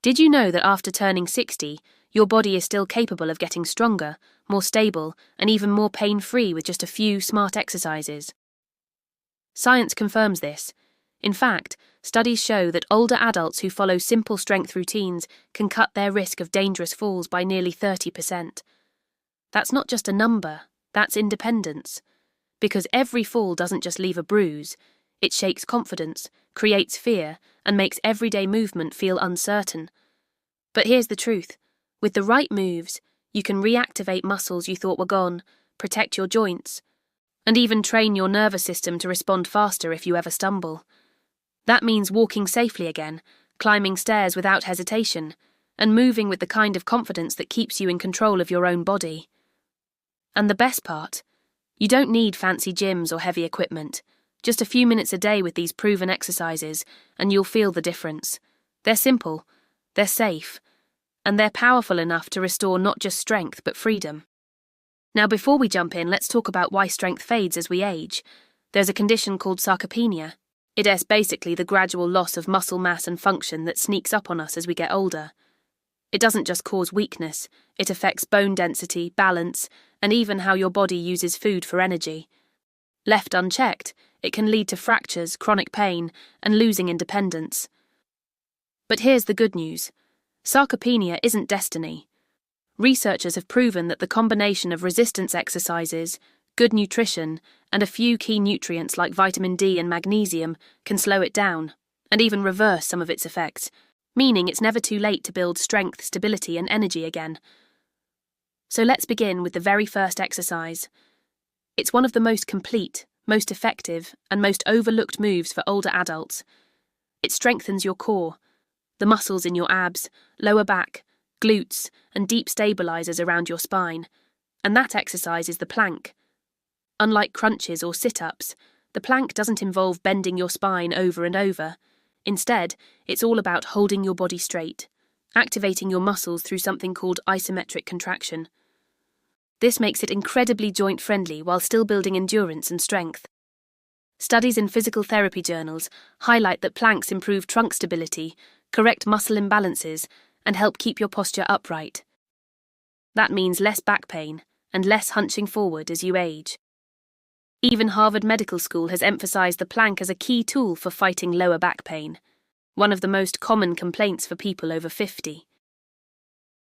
Did you know that after turning 60, your body is still capable of getting stronger, more stable, and even more pain-free with just a few smart exercises? Science confirms this. In fact, studies show that older adults who follow simple strength routines can cut their risk of dangerous falls by nearly 30%. That's not just a number, that's independence. Because every fall doesn't just leave a bruise, it shakes confidence, creates fear, and makes everyday movement feel uncertain. But here's the truth. With the right moves, you can reactivate muscles you thought were gone, protect your joints, and even train your nervous system to respond faster if you ever stumble. That means walking safely again, climbing stairs without hesitation, and moving with the kind of confidence that keeps you in control of your own body. And the best part? You don't need fancy gyms or heavy equipment. Just a few minutes a day with these proven exercises, and you'll feel the difference. They're simple, they're safe, and they're powerful enough to restore not just strength but freedom. Now, before we jump in, let's talk about why strength fades as we age. There's a condition called sarcopenia. It is basically the gradual loss of muscle mass and function that sneaks up on us as we get older. It doesn't just cause weakness, it affects bone density, balance, and even how your body uses food for energy. Left unchecked, it can lead to fractures, chronic pain, and losing independence. But here's the good news. Sarcopenia isn't destiny. Researchers have proven that the combination of resistance exercises, good nutrition, and a few key nutrients like vitamin D and magnesium can slow it down, and even reverse some of its effects, meaning it's never too late to build strength, stability, and energy again. So let's begin with the very first exercise. It's one of the most complete, most effective, and most overlooked moves for older adults. It strengthens your core, the muscles in your abs, lower back, glutes, and deep stabilizers around your spine. And that exercise is the plank. Unlike crunches or sit-ups, the plank doesn't involve bending your spine over and over. Instead, it's all about holding your body straight, activating your muscles through something called isometric contraction. This makes it incredibly joint-friendly while still building endurance and strength. Studies in physical therapy journals highlight that planks improve trunk stability, correct muscle imbalances, and help keep your posture upright. That means less back pain and less hunching forward as you age. Even Harvard Medical School has emphasized the plank as a key tool for fighting lower back pain, one of the most common complaints for people over 50.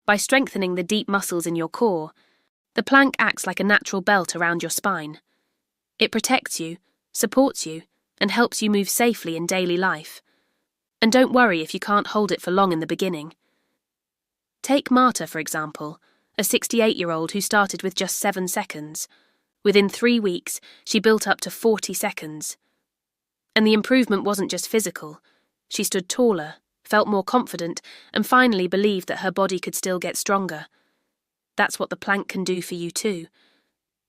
By strengthening the deep muscles in your core, the plank acts like a natural belt around your spine. It protects you, supports you, and helps you move safely in daily life. And don't worry if you can't hold it for long in the beginning. Take Marta, for example, a 68-year-old who started with just 7 seconds. Within 3 weeks, she built up to 40 seconds. And the improvement wasn't just physical. She stood taller, felt more confident, and finally believed that her body could still get stronger. That's what the plank can do for you too.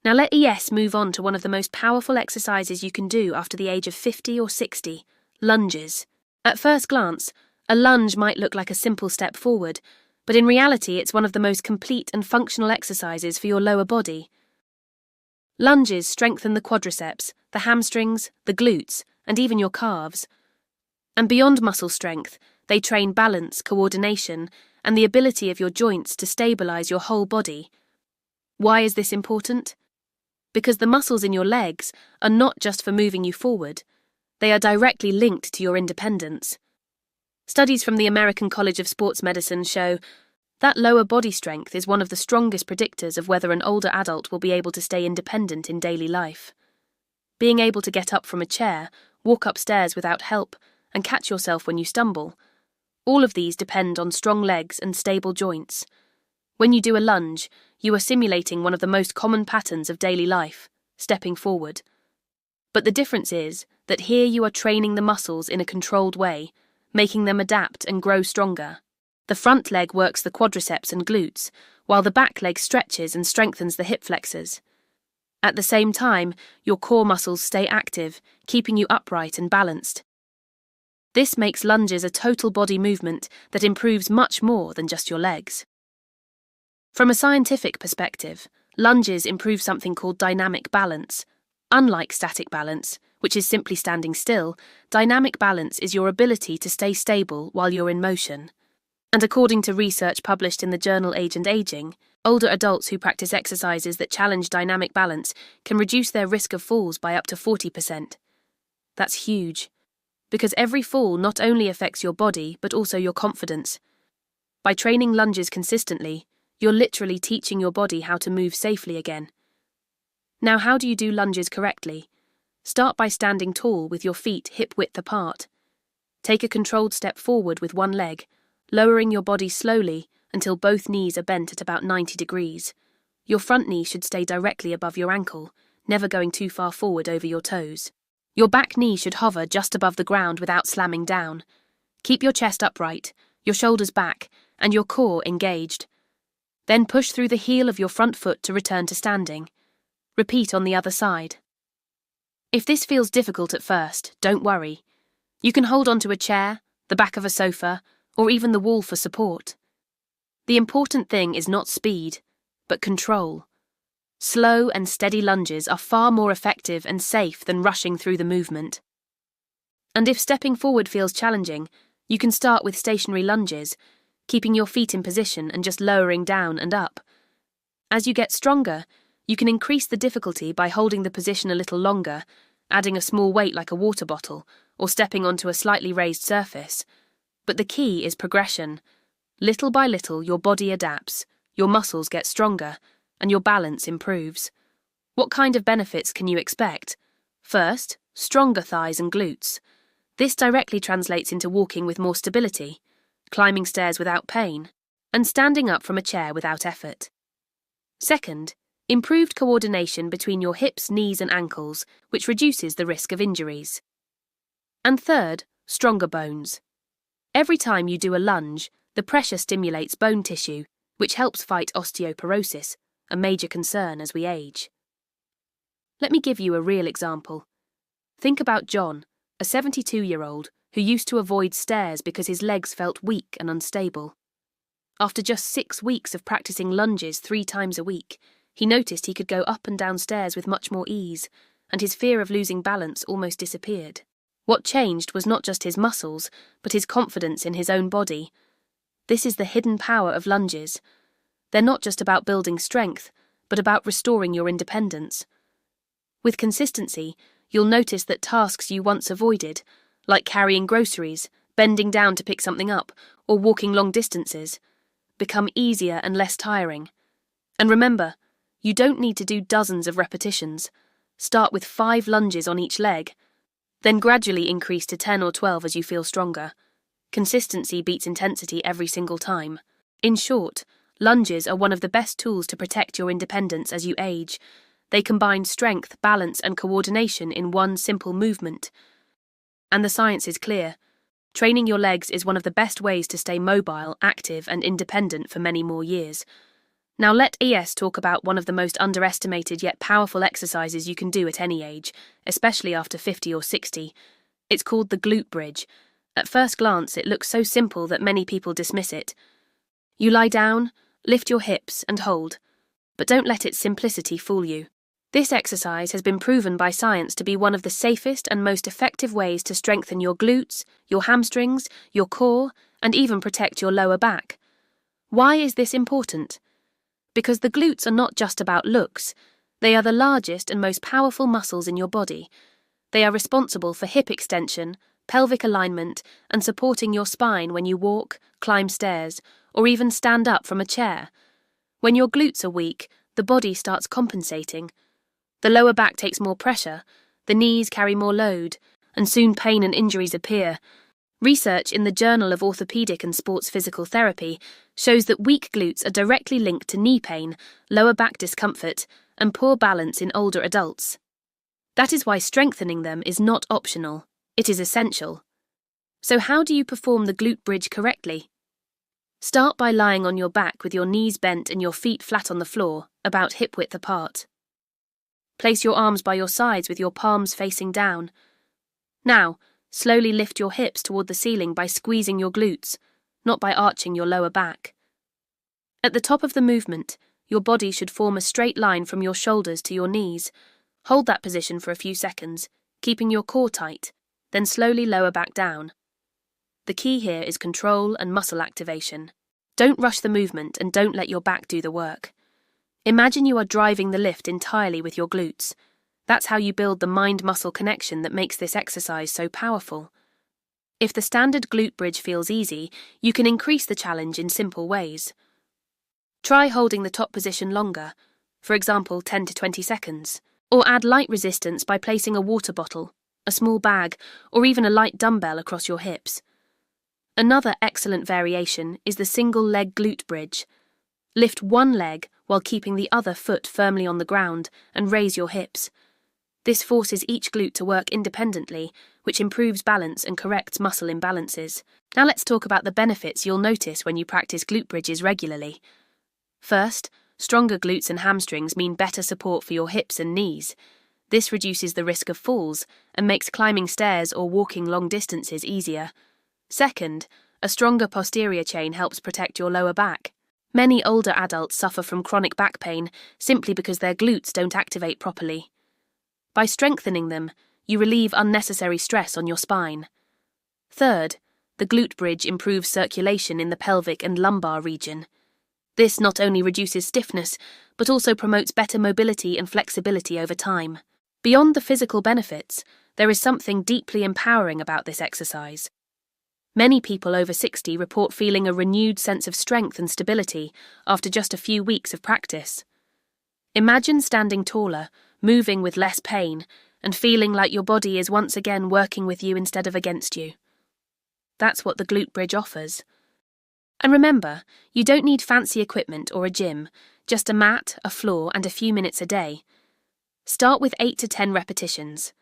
Now let ES move on to one of the most powerful exercises you can do after the age of 50 or 60, lunges. At first glance, a lunge might look like a simple step forward, but in reality it's one of the most complete and functional exercises for your lower body. Lunges strengthen the quadriceps, the hamstrings, the glutes, and even your calves. And beyond muscle strength, they train balance, coordination, and the ability of your joints to stabilize your whole body. Why is this important? Because the muscles in your legs are not just for moving you forward, they are directly linked to your independence. Studies from the American College of Sports Medicine show that lower body strength is one of the strongest predictors of whether an older adult will be able to stay independent in daily life. Being able to get up from a chair, walk upstairs without help, and catch yourself when you stumble. All of these depend on strong legs and stable joints. When you do a lunge, you are simulating one of the most common patterns of daily life, stepping forward. But the difference is that here you are training the muscles in a controlled way, making them adapt and grow stronger. The front leg works the quadriceps and glutes, while the back leg stretches and strengthens the hip flexors. At the same time, your core muscles stay active, keeping you upright and balanced. This makes lunges a total body movement that improves much more than just your legs. From a scientific perspective, lunges improve something called dynamic balance. Unlike static balance, which is simply standing still, dynamic balance is your ability to stay stable while you're in motion. And according to research published in the journal Age and Aging, older adults who practice exercises that challenge dynamic balance can reduce their risk of falls by up to 40%. That's huge, because every fall not only affects your body but also your confidence. By training lunges consistently, you're literally teaching your body how to move safely again. Now, how do you do lunges correctly? Start by standing tall with your feet hip-width apart. Take a controlled step forward with one leg, lowering your body slowly until both knees are bent at about 90 degrees. Your front knee should stay directly above your ankle, never going too far forward over your toes. Your back knee should hover just above the ground without slamming down. Keep your chest upright, your shoulders back, and your core engaged. Then push through the heel of your front foot to return to standing. Repeat on the other side. If this feels difficult at first, don't worry. You can hold onto a chair, the back of a sofa, or even the wall for support. The important thing is not speed, but control. Slow and steady lunges are far more effective and safe than rushing through the movement. And if stepping forward feels challenging, you can start with stationary lunges, keeping your feet in position and just lowering down and up. As you get stronger, you can increase the difficulty by holding the position a little longer, adding a small weight like a water bottle, or stepping onto a slightly raised surface. But the key is progression. Little by little, your body adapts, your muscles get stronger, and your balance improves. What kind of benefits can you expect? First, stronger thighs and glutes. This directly translates into walking with more stability, climbing stairs without pain, and standing up from a chair without effort. Second, improved coordination between your hips, knees, and ankles, which reduces the risk of injuries. And third, stronger bones. Every time you do a lunge, the pressure stimulates bone tissue, which helps fight osteoporosis, a major concern as we age. Let me give you a real example. Think about John, a 72-year-old who used to avoid stairs because his legs felt weak and unstable. After just 6 weeks of practicing lunges 3 times a week, he noticed he could go up and down stairs with much more ease, and his fear of losing balance almost disappeared. What changed was not just his muscles, but his confidence in his own body. This is the hidden power of lunges. They're not just about building strength, but about restoring your independence. With consistency, you'll notice that tasks you once avoided, like carrying groceries, bending down to pick something up, or walking long distances, become easier and less tiring. And remember, you don't need to do dozens of repetitions. Start with 5 lunges on each leg, then gradually increase to 10 or 12 as you feel stronger. Consistency beats intensity every single time. In short, lunges are one of the best tools to protect your independence as you age. They combine strength, balance, and coordination in one simple movement. And the science is clear. Training your legs is one of the best ways to stay mobile, active, and independent for many more years. Now let ES talk about one of the most underestimated yet powerful exercises you can do at any age, especially after 50 or 60. It's called the glute bridge. At first glance, it looks so simple that many people dismiss it. You lie down, lift your hips, and hold. But don't let its simplicity fool you. This exercise has been proven by science to be one of the safest and most effective ways to strengthen your glutes, your hamstrings, your core, and even protect your lower back. Why is this important? Because the glutes are not just about looks. They are the largest and most powerful muscles in your body. They are responsible for hip extension, pelvic alignment, and supporting your spine when you walk, climb stairs, or even stand up from a chair. When your glutes are weak, the body starts compensating. The lower back takes more pressure, the knees carry more load, and soon pain and injuries appear. Research in the Journal of Orthopedic and Sports Physical Therapy shows that weak glutes are directly linked to knee pain, lower back discomfort, and poor balance in older adults. That is why strengthening them is not optional, it is essential. So how do you perform the glute bridge correctly? Start by lying on your back with your knees bent and your feet flat on the floor, about hip-width apart. Place your arms by your sides with your palms facing down. Now, slowly lift your hips toward the ceiling by squeezing your glutes, not by arching your lower back. At the top of the movement, your body should form a straight line from your shoulders to your knees. Hold that position for a few seconds, keeping your core tight, then slowly lower back down. The key here is control and muscle activation. Don't rush the movement and don't let your back do the work. Imagine you are driving the lift entirely with your glutes. That's how you build the mind-muscle connection that makes this exercise so powerful. If the standard glute bridge feels easy, you can increase the challenge in simple ways. Try holding the top position longer, for example 10 to 20 seconds, or add light resistance by placing a water bottle, a small bag, or even a light dumbbell across your hips. Another excellent variation is the single leg glute bridge. Lift one leg while keeping the other foot firmly on the ground and raise your hips. This forces each glute to work independently, which improves balance and corrects muscle imbalances. Now let's talk about the benefits you'll notice when you practice glute bridges regularly. First, stronger glutes and hamstrings mean better support for your hips and knees. This reduces the risk of falls and makes climbing stairs or walking long distances easier. Second, a stronger posterior chain helps protect your lower back. Many older adults suffer from chronic back pain simply because their glutes don't activate properly. By strengthening them, you relieve unnecessary stress on your spine. Third, the glute bridge improves circulation in the pelvic and lumbar region. This not only reduces stiffness, but also promotes better mobility and flexibility over time. Beyond the physical benefits, there is something deeply empowering about this exercise. Many people over 60 report feeling a renewed sense of strength and stability after just a few weeks of practice. Imagine standing taller, moving with less pain, and feeling like your body is once again working with you instead of against you. That's what the glute bridge offers. And remember, you don't need fancy equipment or a gym, just a mat, a floor, and a few minutes a day. Start with 8 to 10 repetitions.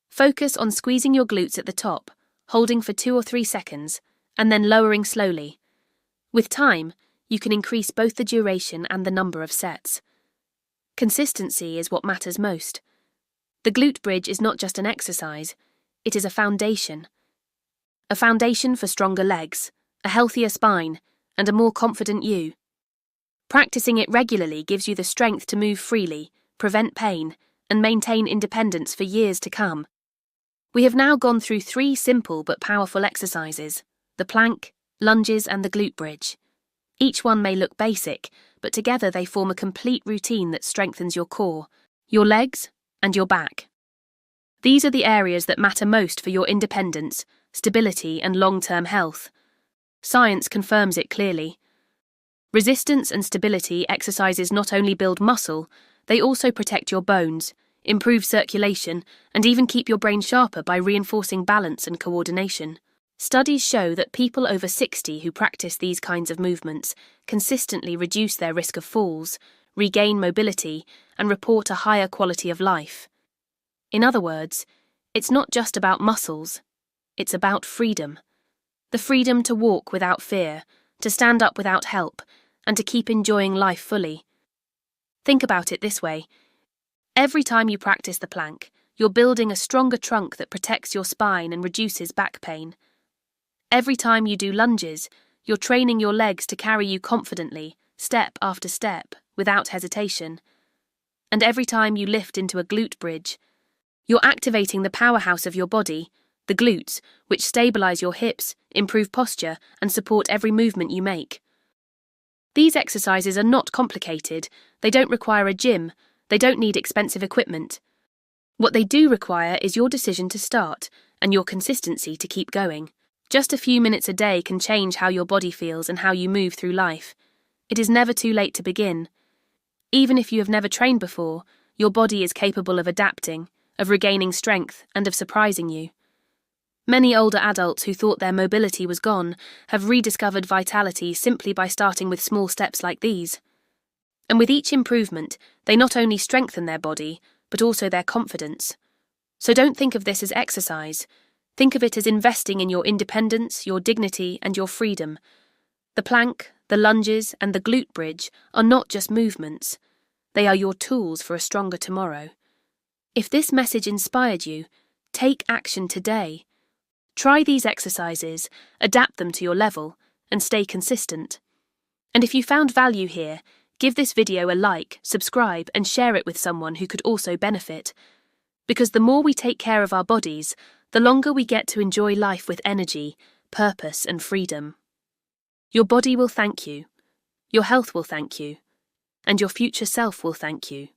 Focus on squeezing your glutes at the top, holding for 2 or 3 seconds, and then lowering slowly. With time, you can increase both the duration and the number of sets. Consistency is what matters most. The glute bridge is not just an exercise, it is a foundation. A foundation for stronger legs, a healthier spine, and a more confident you. Practicing it regularly gives you the strength to move freely, prevent pain, and maintain independence for years to come. We have now gone through 3 simple but powerful exercises: the plank, lunges, and the glute bridge. Each one may look basic, but together they form a complete routine that strengthens your core, your legs, and your back. These are the areas that matter most for your independence, stability, and long-term health. Science confirms it clearly. Resistance and stability exercises not only build muscle, they also protect your bones, improve circulation, and even keep your brain sharper by reinforcing balance and coordination. Studies show that people over 60 who practice these kinds of movements consistently reduce their risk of falls, regain mobility, and report a higher quality of life. In other words, it's not just about muscles, it's about freedom. The freedom to walk without fear, to stand up without help, and to keep enjoying life fully. Think about it this way. Every time you practice the plank, you're building a stronger trunk that protects your spine and reduces back pain. Every time you do lunges, you're training your legs to carry you confidently, step after step, without hesitation. And every time you lift into a glute bridge, you're activating the powerhouse of your body, the glutes, which stabilize your hips, improve posture, and support every movement you make. These exercises are not complicated, they don't require a gym, they don't need expensive equipment. What they do require is your decision to start, and your consistency to keep going. Just a few minutes a day can change how your body feels and how you move through life. It is never too late to begin. Even if you have never trained before, your body is capable of adapting, of regaining strength, and of surprising you. Many older adults who thought their mobility was gone have rediscovered vitality simply by starting with small steps like these. And with each improvement, they not only strengthen their body, but also their confidence. So don't think of this as exercise. Think of it as investing in your independence, your dignity, and your freedom. The plank, the lunges, and the glute bridge are not just movements. They are your tools for a stronger tomorrow. If this message inspired you, take action today. Try these exercises, adapt them to your level, and stay consistent. And if you found value here, give this video a like, subscribe, and share it with someone who could also benefit. Because the more we take care of our bodies, the longer we get to enjoy life with energy, purpose and freedom. Your body will thank you, your health will thank you, and your future self will thank you.